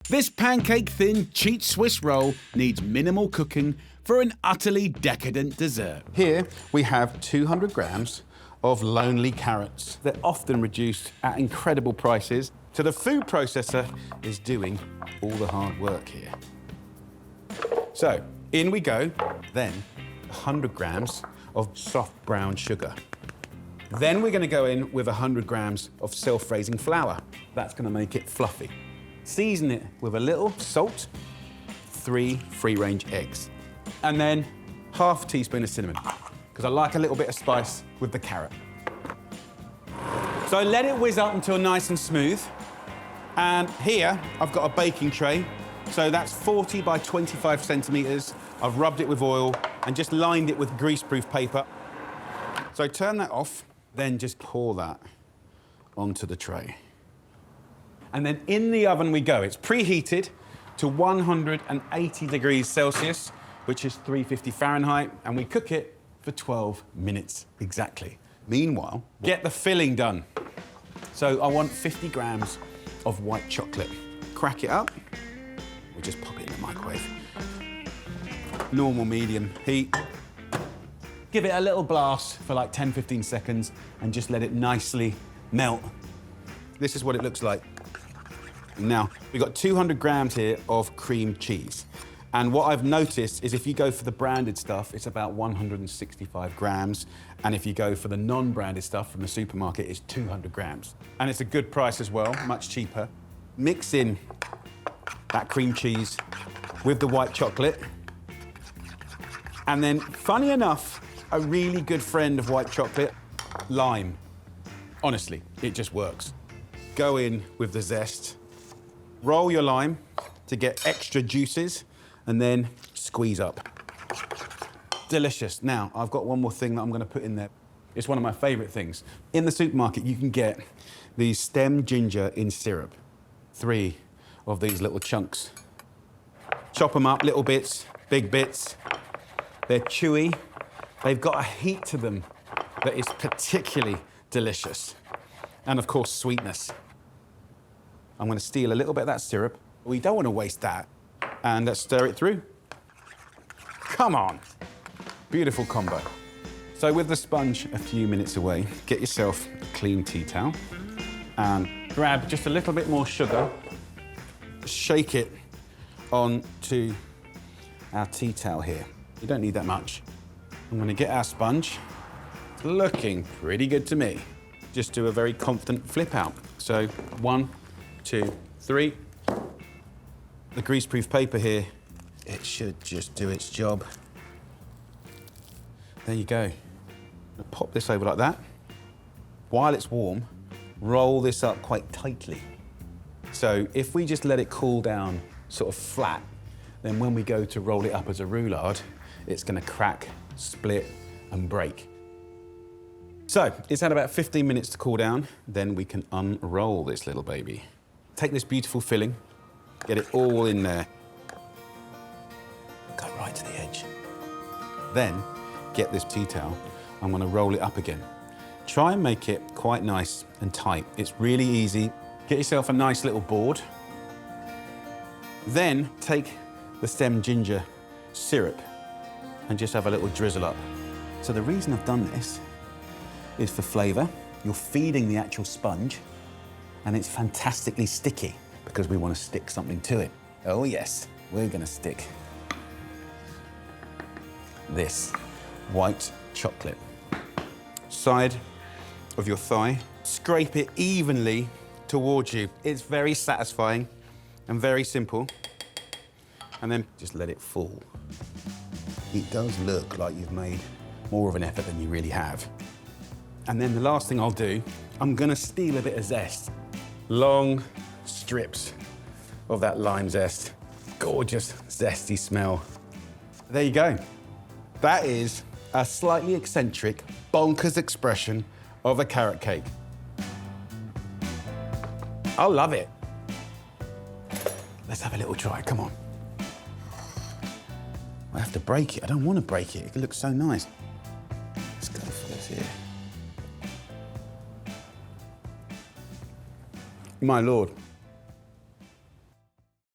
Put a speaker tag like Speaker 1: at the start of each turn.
Speaker 1: This pancake-thin cheat Swiss roll needs minimal cooking for an utterly decadent dessert. Here we have 200 grams of lonely carrots. They're often reduced at incredible prices, so the food processor is doing all the hard work here. So, in we go. Then, 100 grams of soft brown sugar. Then we're gonna go in with 100 grams of self-raising flour. That's gonna make it fluffy. Season it with a little salt, 3 free-range eggs, and then half a teaspoon of cinnamon, because I like a little bit of spice with the carrot. So let it whiz up until nice and smooth. And here, I've got a baking tray. So that's 40 by 25 centimetres. I've rubbed it with oil and just lined it with greaseproof paper. So turn that off, then just pour that onto the tray. And then in the oven we go. It's preheated to 180 degrees Celsius, which is 350 Fahrenheit, and we cook it for 12 minutes exactly. Meanwhile, get the filling done. So I want 50 grams of white chocolate. Crack it up. We'll just pop it in the microwave. Normal medium heat. Give it a little blast for like 10, 15 seconds and just let it nicely melt. This is what it looks like. Now, we've got 200 grams here of cream cheese. And what I've noticed is if you go for the branded stuff, it's about 165 grams. And if you go for the non-branded stuff from the supermarket, it's 200 grams. And it's a good price as well, much cheaper. Mix in that cream cheese with the white chocolate. And then, funny enough, a really good friend of white chocolate, lime. Honestly, it just works. Go in with the zest. Roll your lime to get extra juices, and then squeeze up. Delicious. Now, I've got one more thing that I'm gonna put in there. It's one of my favorite things. In the supermarket, you can get these stem ginger in syrup. 3 of these little chunks. Chop them up, little bits, big bits. They're chewy. They've got a heat to them that is particularly delicious. And of course, sweetness. I'm gonna steal a little bit of that syrup. We don't wanna waste that. And let's stir it through. Come on. Beautiful combo. So with the sponge a few minutes away, get yourself a clean tea towel and grab just a little bit more sugar. Shake it onto our tea towel here. You don't need that much. I'm gonna get our sponge. It's looking pretty good to me. Just do a very confident flip out. So 1, 2, 3. The greaseproof paper here, it should just do its job. There you go. Pop this over like that. While it's warm, roll this up quite tightly. So if we just let it cool down sort of flat, then when we go to roll it up as a roulade, it's gonna crack, split, and break. So it's had about 15 minutes to cool down, then we can unroll this little baby. Take this beautiful filling, get it all in there. Go right to the edge. Then get this tea towel. I'm gonna roll it up again. Try and make it quite nice and tight. It's really easy. Get yourself a nice little board. Then take the stem ginger syrup and just have a little drizzle up. So the reason I've done this is for flavor. You're feeding the actual sponge, and it's fantastically sticky because we want to stick something to it. Oh yes, we're gonna stick this white chocolate. Side of your thigh, scrape it evenly towards you. It's very satisfying and very simple. And then just let it fall. It does look like you've made more of an effort than you really have. And then the last thing I'll do, I'm gonna steal a bit of zest. Long strips of that lime zest. Gorgeous, zesty smell. There you go. That is a slightly eccentric, bonkers expression of a carrot cake. I love it. Let's have a little try, come on. I have to break it. I don't want to break it. It looks so nice. Let's go for this here. My Lord.